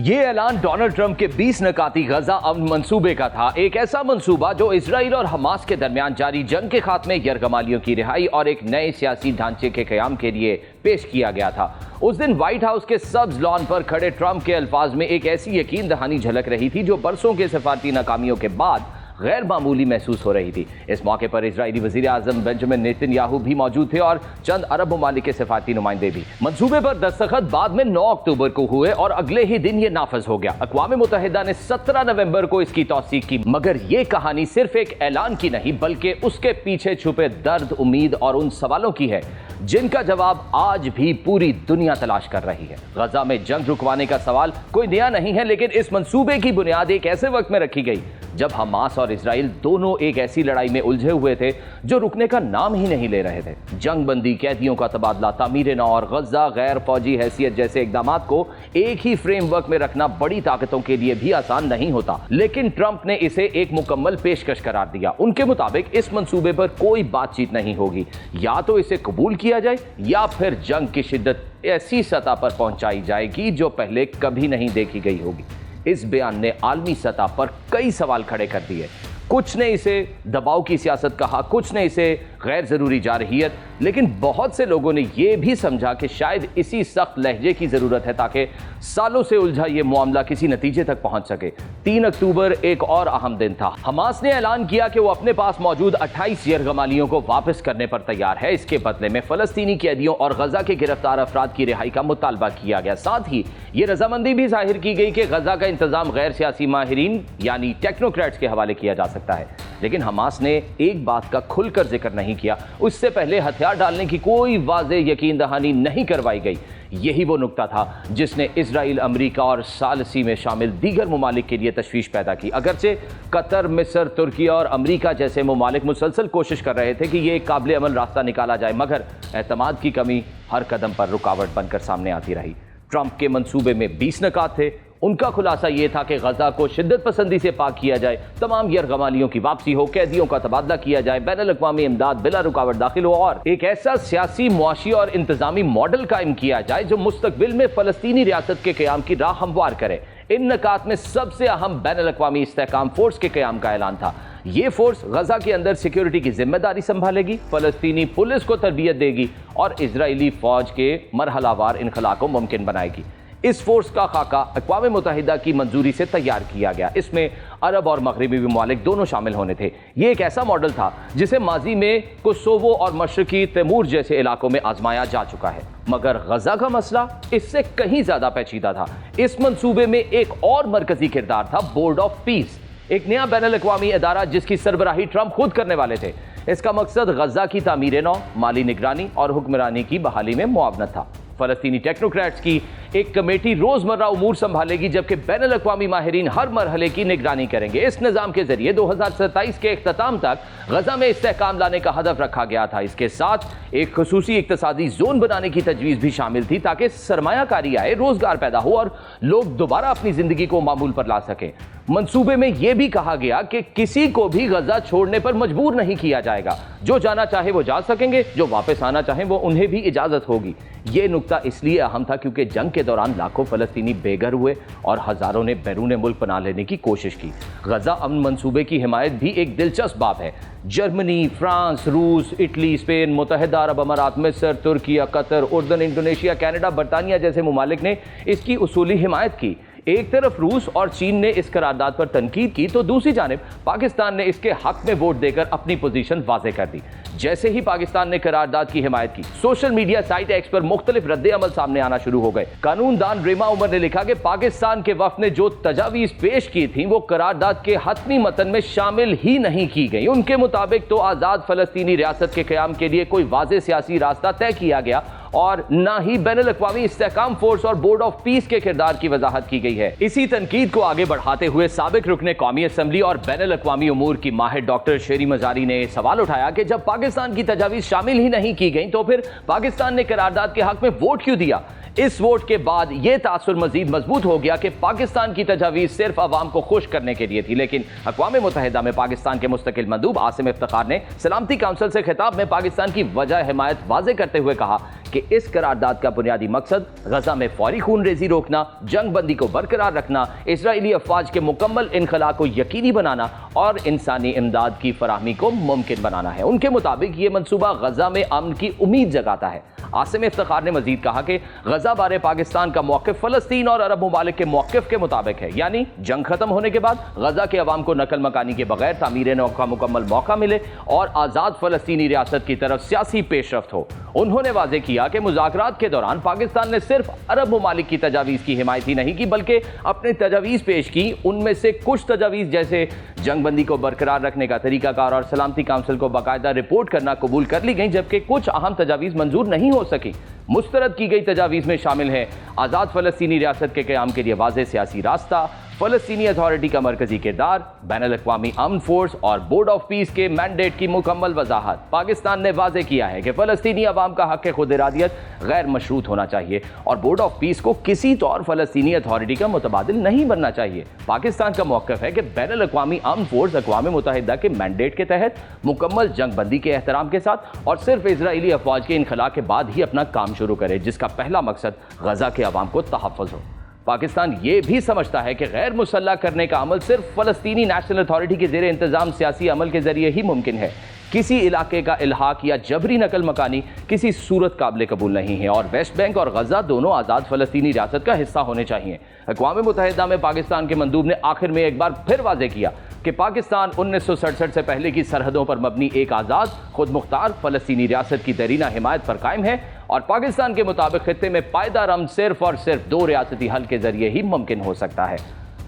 یہ اعلان Donald Trump کے 20 نکاتی غزہ امن منصوبے کا تھا، ایک ایسا منصوبہ جو اسرائیل اور حماس کے درمیان جاری جنگ کے خاتمے، یرغمالیوں کی رہائی اور ایک نئے سیاسی ڈھانچے کے قیام کے لیے پیش کیا گیا تھا۔ اس دن وائٹ ہاؤس کے سبز لان پر کھڑے ٹرمپ کے الفاظ میں ایک ایسی یقین دہانی جھلک رہی تھی جو برسوں کے سفارتی ناکامیوں کے بعد غیر معمولی محسوس ہو رہی تھی۔ اس موقع پر اسرائیلی وزیر اعظم بنجمن نیتن یاہو بھی موجود تھے اور چند عرب ممالک کے سفارتی نمائندے بھی۔ منصوبے پر دستخط بعد میں 9 اکتوبر کو ہوئے اور اگلے ہی دن یہ نافذ ہو گیا۔ اقوام متحدہ نے 17 نومبر کو اس کی توثیق کی، مگر یہ کہانی صرف ایک اعلان کی نہیں بلکہ اس کے پیچھے چھپے درد، امید اور ان سوالوں کی ہے جن کا جواب آج بھی پوری دنیا تلاش کر رہی ہے۔ غزہ میں جنگ رکوانے کا سوال کوئی نیا نہیں ہے، لیکن اس منصوبے کی بنیاد ایک ایسے وقت میں رکھی گئی جب حماس اور اسرائیل دونوں ایک ایسی لڑائی میں الجھے ہوئے تھے جو رکنے کا نام ہی نہیں لے رہے تھے۔ جنگ بندی، قیدیوں کا تبادلہ، تعمیر نو اور غزہ غیر فوجی حیثیت جیسے اقدامات کو ایک ہی فریم ورک میں رکھنا بڑی طاقتوں کے لیے بھی آسان نہیں ہوتا، لیکن ٹرمپ نے اسے ایک مکمل پیشکش قرار دیا۔ ان کے مطابق اس منصوبے پر کوئی بات چیت نہیں ہوگی، یا تو اسے قبول کیا جائے یا پھر جنگ کی شدت ایسی سطح پر پہنچائی جائے گی جو پہلے کبھی نہیں دیکھی گئی ہوگی۔ اس بیان نے عالمی سطح پر کئی سوال کھڑے کر دیے۔ کچھ نے اسے دباؤ کی سیاست کہا، کچھ نے اسے غیر ضروری جارحیت، لیکن بہت سے لوگوں نے یہ بھی سمجھا کہ شاید اسی سخت لہجے کی ضرورت ہے تاکہ سالوں سے الجھا یہ معاملہ کسی نتیجے تک پہنچ سکے۔ 3 اکتوبر ایک اور اہم دن تھا۔ حماس نے اعلان کیا کہ وہ اپنے پاس موجود 28 یرغمالیوں کو واپس کرنے پر تیار ہے۔ اس کے بدلے میں فلسطینی قیدیوں اور غزہ کے گرفتار افراد کی رہائی کا مطالبہ کیا گیا۔ ساتھ ہی یہ رضامندی بھی ظاہر کی گئی کہ غزہ کا انتظام غیر سیاسی ماہرین یعنی ٹیکنوکریٹس کے حوالے کیا جا سکتا ہے۔ لیکن حماس نے ایک بات کا کھل کر ذکر نہیں کیا، اس سے پہلے ہتھیار ڈالنے کی کوئی واضح یقین دہانی نہیں کروائی گئی۔ یہی وہ نقطہ تھا جس نے اسرائیل، امریکہ اور ثالثی میں شامل دیگر ممالک کے لیے تشویش پیدا کی۔ اگرچہ قطر، مصر، ترکیہ اور امریکہ جیسے ممالک مسلسل کوشش کر رہے تھے کہ یہ ایک قابل عمل راستہ نکالا جائے، مگر اعتماد کی کمی ہر قدم پر رکاوٹ بن کر سامنے آتی رہی۔ ٹرمپ کے منصوبے میں 20 نکات تھے۔ ان کا خلاصہ یہ تھا کہ غزہ کو شدت پسندی سے پاک کیا جائے، تمام یرغمالیوں کی واپسی ہو، قیدیوں کا تبادلہ کیا جائے، بین الاقوامی امداد بلا رکاوٹ داخل ہو اور ایک ایسا سیاسی، معاشی اور انتظامی ماڈل قائم کیا جائے جو مستقبل میں فلسطینی ریاست کے قیام کی راہ ہموار کرے۔ ان نکات میں سب سے اہم بین الاقوامی استحکام فورس کے قیام کا اعلان تھا۔ یہ فورس غزہ کے اندر سیکیورٹی کی ذمہ داری سنبھالے گی، فلسطینی پولیس کو تربیت دے گی اور اسرائیلی فوج کے مرحلہ وار انخلا کو ممکن بنائے گی۔ اس فورس کا خاکہ اقوام متحدہ کی منظوری سے تیار کیا گیا۔ اس میں عرب اور مغربی ممالک دونوں شامل ہونے تھے۔ یہ ایک ایسا ماڈل تھا جسے ماضی میں کوسوو اور مشرقی تیمور جیسے علاقوں میں آزمایا جا چکا ہے، مگر غزہ کا مسئلہ اس سے کہیں زیادہ پیچیدہ تھا۔ اس منصوبے میں ایک اور مرکزی کردار تھا، بورڈ آف پیس، ایک نیا بین الاقوامی ادارہ جس کی سربراہی ٹرمپ خود کرنے والے تھے۔ اس کا مقصد غزہ کی تعمیر نو، مالی نگرانی اور حکمرانی کی بحالی میں معاونت تھا۔ فلسطینی ٹیکنوکریٹس کی ایک کمیٹی روزمرہ امور سنبھالے گی جبکہ بین الاقوامی ماہرین ہر مرحلے کی نگرانی کریں گے۔ اس نظام کے ذریعے 2027 کے اختتام تک غزہ میں استحکام لانے کا ہدف رکھا گیا تھا۔ اس کے ساتھ ایک خصوصی اقتصادی زون بنانے کی تجویز بھی شامل تھی تاکہ سرمایہ کاری آئے، روزگار پیدا ہو اور لوگ دوبارہ اپنی زندگی کو معمول پر لا سکیں۔ منصوبے میں یہ بھی کہا گیا کہ کسی کو بھی غزہ چھوڑنے پر مجبور نہیں کیا جائے گا، جو جانا چاہے وہ جا سکیں گے، جو واپس آنا چاہیں وہ انہیں بھی اجازت ہوگی۔ یہ نقطہ اس لیے اہم تھا کیونکہ جنگ کے دوران لاکھوں فلسطینی بے گھر ہوئے اور ہزاروں نے بیرون ملک پناہ لینے کی کوشش کی۔ غزہ امن منصوبے کی حمایت بھی ایک دلچسپ باب ہے۔ جرمنی، فرانس، روس، اٹلی، اسپین، متحدہ عرب امارات، مصر، ترکیہ، قطر، اردن، انڈونیشیا، کینیڈا، برطانیہ جیسے ممالک نے اس کی اصولی حمایت کی۔ ایک طرف روس اور چین نے اس قرارداد پر تنقید کی تو دوسری جانب پاکستان نے اس کے حق میں ووٹ دے کر اپنی پوزیشن واضح کر دی۔ جیسے ہی پاکستان نے قرارداد کی حمایت کی، سوشل میڈیا سائٹ ایکس پر مختلف رد عمل سامنے آنا شروع ہو گئے۔ قانون دان ریما عمر نے لکھا کہ پاکستان کے وفد نے جو تجاویز پیش کی تھیں وہ قرارداد کے حتمی متن میں شامل ہی نہیں کی گئی۔ ان کے مطابق تو آزاد فلسطینی ریاست کے قیام کے لیے کوئی واضح سیاسی راستہ طے کیا گیا اور نہ ہی بین الاقوامی استحکام فورس اور بورڈ آف پیس کے کردار کی وضاحت کی گئی ہے۔ اسی تنقید کو آگے بڑھاتے ہوئے سابق رکن قومی اسمبلی اور بین الاقوامی امور کی ماہر ڈاکٹر شیری مزاری نے سوال اٹھایا کہ جب پاکستان کی تجاویز شامل ہی نہیں کی گئیں تو پھر پاکستان نے قرارداد کے حق میں ووٹ کیوں دیا؟ اس ووٹ کے بعد یہ تاثر مزید مضبوط ہو گیا کہ پاکستان کی تجاویز صرف عوام کو خوش کرنے کے لیے تھی، لیکن اقوام متحدہ میں پاکستان کے مستقل مندوب عاصم افتخار نے سلامتی کونسل سے خطاب میں پاکستان کی وجہ حمایت واضح کرتے ہوئے کہا کہ اس قرارداد کا بنیادی مقصد غزہ میں فوری خون ریزی روکنا، جنگ بندی کو برقرار رکھنا، اسرائیلی افواج کے مکمل انخلا کو یقینی بنانا اور انسانی امداد کی فراہمی کو ممکن بنانا ہے۔ ان کے مطابق یہ منصوبہ غزہ میں امن کی امید جگاتا ہے۔ عاصم افتخار نے مزید کہا کہ غزہ بارے پاکستان کا موقف فلسطین اور عرب ممالک کے موقف کے مطابق ہے، یعنی جنگ ختم ہونے کے بعد غزہ کے عوام کو نقل مکانی کے بغیر تعمیر نو کا مکمل موقع ملے اور آزاد فلسطینی ریاست کی طرف سیاسی پیش رفت ہو۔ انہوں نے واضح کیا کہ مذاکرات کے دوران پاکستان نے صرف عرب ممالک کی تجاویز کی حمایت ہی نہیں کی بلکہ اپنی تجاویز پیش کی۔ ان میں سے کچھ تجاویز جیسے جنگ بندی کو برقرار رکھنے کا طریقہ کار اور سلامتی کونسل کو باقاعدہ رپورٹ کرنا قبول کر لی گئیں، جبکہ کچھ اہم تجاویز منظور نہیں ہو سکی۔ مسترد کی گئی تجاویز میں شامل ہیں آزاد فلسطینی ریاست کے قیام کے لیے واضح سیاسی راستہ، فلسطینی اتھارٹی کا مرکزی کردار، بین الاقوامی امن فورس اور بورڈ آف پیس کے مینڈیٹ کی مکمل وضاحت۔ پاکستان نے واضح کیا ہے کہ فلسطینی عوام کا حق خود ارادیت غیر مشروط ہونا چاہیے اور بورڈ آف پیس کو کسی طور فلسطینی اتھارٹی کا متبادل نہیں بننا چاہیے۔ پاکستان کا موقف ہے کہ بین الاقوامی امن فورس اقوام متحدہ کے مینڈیٹ کے تحت مکمل جنگ بندی کے احترام کے ساتھ اور صرف اسرائیلی افواج کے انخلا کے بعد ہی اپنا کام شروع کرے، جس کا پہلا مقصد غزہ کے عوام کو تحفظ ہو۔ پاکستان یہ بھی سمجھتا ہے کہ غیر مسلح کرنے کا عمل صرف فلسطینی نیشنل اتھارٹی کے زیر انتظام سیاسی عمل کے ذریعے ہی ممکن ہے۔ کسی علاقے کا الحاق یا جبری نقل مکانی کسی صورت قابل قبول نہیں ہے اور ویسٹ بینک اور غزہ دونوں آزاد فلسطینی ریاست کا حصہ ہونے چاہیے۔ اقوام متحدہ میں پاکستان کے مندوب نے آخر میں ایک بار پھر واضح کیا کہ پاکستان 1967 سے پہلے کی سرحدوں پر مبنی ایک آزاد خود مختار فلسطینی ریاست کی دیرینہ حمایت پر قائم ہے اور پاکستان کے مطابق خطے میں پائیدار امن صرف اور صرف دو ریاستی حل کے ذریعے ہی ممکن ہو سکتا ہے۔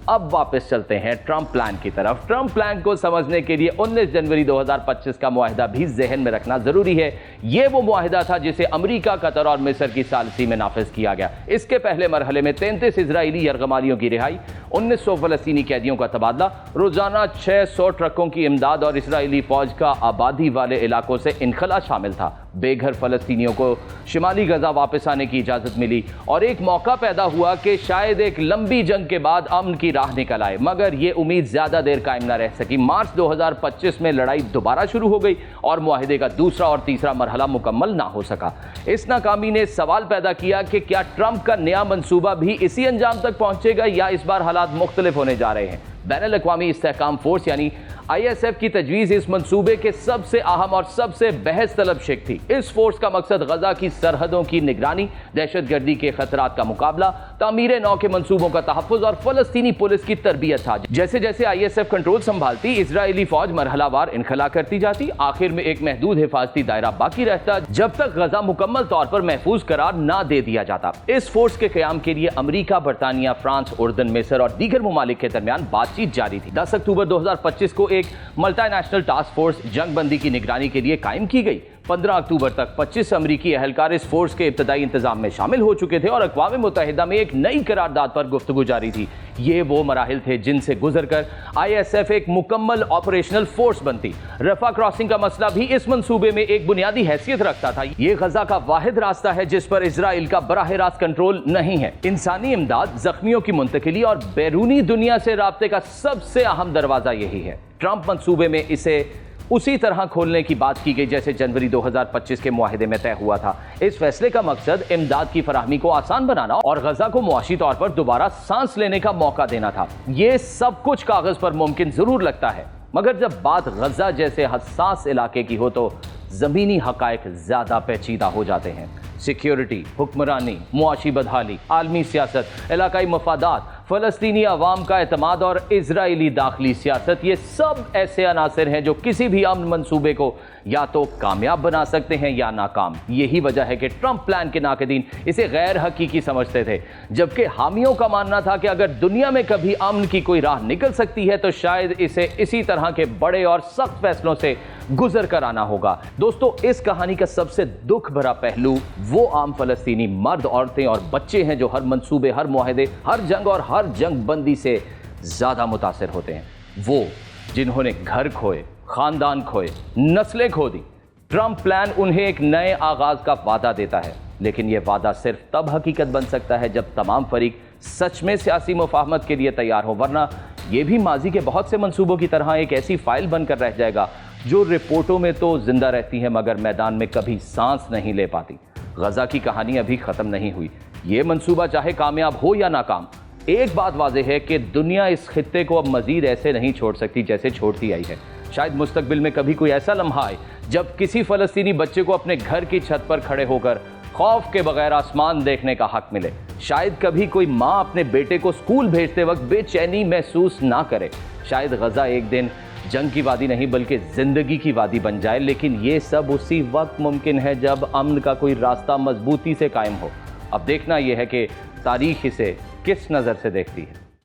اب واپس چلتے ہیں ٹرمپ پلان کی طرف۔ ٹرمپ پلان کو سمجھنے کے لیے 19 جنوری 2025 کا معاہدہ بھی ذہن میں رکھنا ضروری ہے۔ یہ وہ معاہدہ تھا جسے امریکہ، قطر اور مصر کی ثالثی میں نافذ کیا گیا۔ اس کے پہلے مرحلے میں 33 اسرائیلی یرغمالیوں کی رہائی، 1900 فلسطینی قیدیوں کا تبادلہ، روزانہ 600 ٹرکوں کی امداد اور اسرائیلی فوج کا آبادی والے علاقوں سے انخلا شامل تھا۔ بے گھر فلسطینیوں کو شمالی غزہ واپس آنے کی اجازت ملی اور ایک موقع پیدا ہوا کہ شاید ایک لمبی جنگ کے بعد امن کی راہ نکل آئے، مگر یہ امید زیادہ دیر قائم نہ رہ سکی۔ مارچ 2025 میں لڑائی دوبارہ شروع ہو گئی اور معاہدے کا دوسرا اور تیسرا مرحلہ مکمل نہ ہو سکا۔ اس ناکامی نے سوال پیدا کیا کہ کیا ٹرمپ کا نیا منصوبہ بھی اسی انجام تک پہنچے گا یا اس بار حالات مختلف ہونے جا رہے ہیں۔ بین الاقوامی استحکام فورس یعنی ISF کی تجویز اس منصوبے کے سب سے اہم اور سب سے بحث طلب شق تھی۔ اس فورس کا مقصد غزہ کی سرحدوں کی نگرانی، دہشت گردی کے خطرات کا مقابلہ، تعمیر نو کے منصوبوں کا تحفظ اور فلسطینی پولیس کی تربیت تھا۔ جیسے جیسے ISF کنٹرول سنبھالتی، اسرائیلی فوج مرحلہ وار انخلا کرتی جاتی، آخر میں ایک محدود حفاظتی دائرہ باقی رہتا جب تک غزہ مکمل طور پر محفوظ قرار نہ دے دیا جاتا۔ اس فورس کے قیام کے لیے امریکہ، برطانیہ، فرانس، اردن، مصر اور دیگر ممالک کے درمیان بات چیت جاری تھی۔ 10 اکتوبر 2025 کو ایک ملٹی نیشنل ٹاسک فورس جنگ بندی کی نگرانی کے لیے قائم کی گئی۔ 15 اکتوبر تک 25 امریکی اہلکار اس فورس کے ابتدائی انتظام میں شامل ہو چکے تھے اور اقوام متحدہ میں ایک نئی قرارداد پر گفتگو جاری تھی۔ یہ وہ مراحل تھے جن سے گزر کر ISF ایک مکمل آپریشنل فورس بنتی۔ رفح کراسنگ کا مسئلہ بھی اس منصوبے میں ایک بنیادی حیثیت رکھتا تھا۔ یہ غزہ کا واحد راستہ ہے جس پر اسرائیل کا براہ راست کنٹرول نہیں ہے۔ انسانی امداد، زخمیوں کی منتقلی اور بیرونی دنیا سے رابطے کا سب سے اہم دروازہ یہی ہے۔ ٹرمپ منصوبے میں اسے اسی طرح کھولنے کی بات کی گئی جیسے جنوری 2025 کے معاہدے میں طے ہوا تھا۔ اس فیصلے کا مقصد امداد کی فراہمی کو آسان بنانا اور غزہ کو معاشی طور پر دوبارہ سانس لینے کا موقع دینا تھا۔ یہ سب کچھ کاغذ پر ممکن ضرور لگتا ہے، مگر جب بات غزہ جیسے حساس علاقے کی ہو تو زمینی حقائق زیادہ پیچیدہ ہو جاتے ہیں۔ سیکیورٹی، حکمرانی، معاشی بدحالی، عالمی سیاست، علاقائی مفادات، فلسطینی عوام کا اعتماد اور اسرائیلی داخلی سیاست، یہ سب ایسے عناصر ہیں جو کسی بھی امن منصوبے کو یا تو کامیاب بنا سکتے ہیں یا ناکام۔ یہی وجہ ہے کہ ٹرمپ پلان کے ناقدین اسے غیر حقیقی سمجھتے تھے، جبکہ حامیوں کا ماننا تھا کہ اگر دنیا میں کبھی امن کی کوئی راہ نکل سکتی ہے تو شاید اسے اسی طرح کے بڑے اور سخت فیصلوں سے گزر کر آنا ہوگا۔ دوستو، اس کہانی کا سب سے دکھ بھرا پہلو وہ عام فلسطینی مرد، عورتیں اور بچے ہیں جو ہر منصوبے، ہر معاہدے، ہر جنگ اور ہر جنگ بندی سے زیادہ متاثر ہوتے ہیں۔ وہ جنہوں نے گھر کھوئے، خاندان کھوئے، نسلیں کھو دی۔ ٹرمپ پلان انہیں ایک نئے آغاز کا وعدہ دیتا ہے، لیکن یہ وعدہ صرف تب حقیقت بن سکتا ہے جب تمام فریق سچ میں سیاسی مفاہمت کے لیے تیار ہو، ورنہ یہ بھی ماضی کے بہت سے منصوبوں کی طرح ایک ایسی فائل بن کر رہ جائے گا جو رپورٹوں میں تو زندہ رہتی ہے مگر میدان میں کبھی سانس نہیں لے پاتی۔ غزہ کی کہانی ابھی ختم نہیں ہوئی. یہ منصوبہ چاہے کامیاب ہو یا ناکام، ایک بات واضح ہے کہ دنیا اس خطے کو اب مزید ایسے نہیں چھوڑ سکتی جیسے چھوڑتی آئی ہے. شاید مستقبل میں کبھی کوئی ایسا لمحہ آئے جب کسی فلسطینی بچے کو اپنے گھر کی چھت پر کھڑے ہو کر خوف کے بغیر آسمان دیکھنے کا حق ملے. شاید کبھی کوئی ماں اپنے بیٹے کو اسکول بھیجتے وقت بے چینی محسوس نہ کرے. شاید غزہ ایک دن جنگ کی وادی نہیں بلکہ زندگی کی وادی بن جائے. لیکن یہ سب اسی وقت ممکن ہے جب امن کا کوئی راستہ مضبوطی سے قائم ہو. اب دیکھنا یہ ہے کہ تاریخ اسے کس نظر سے دیکھتی ہے.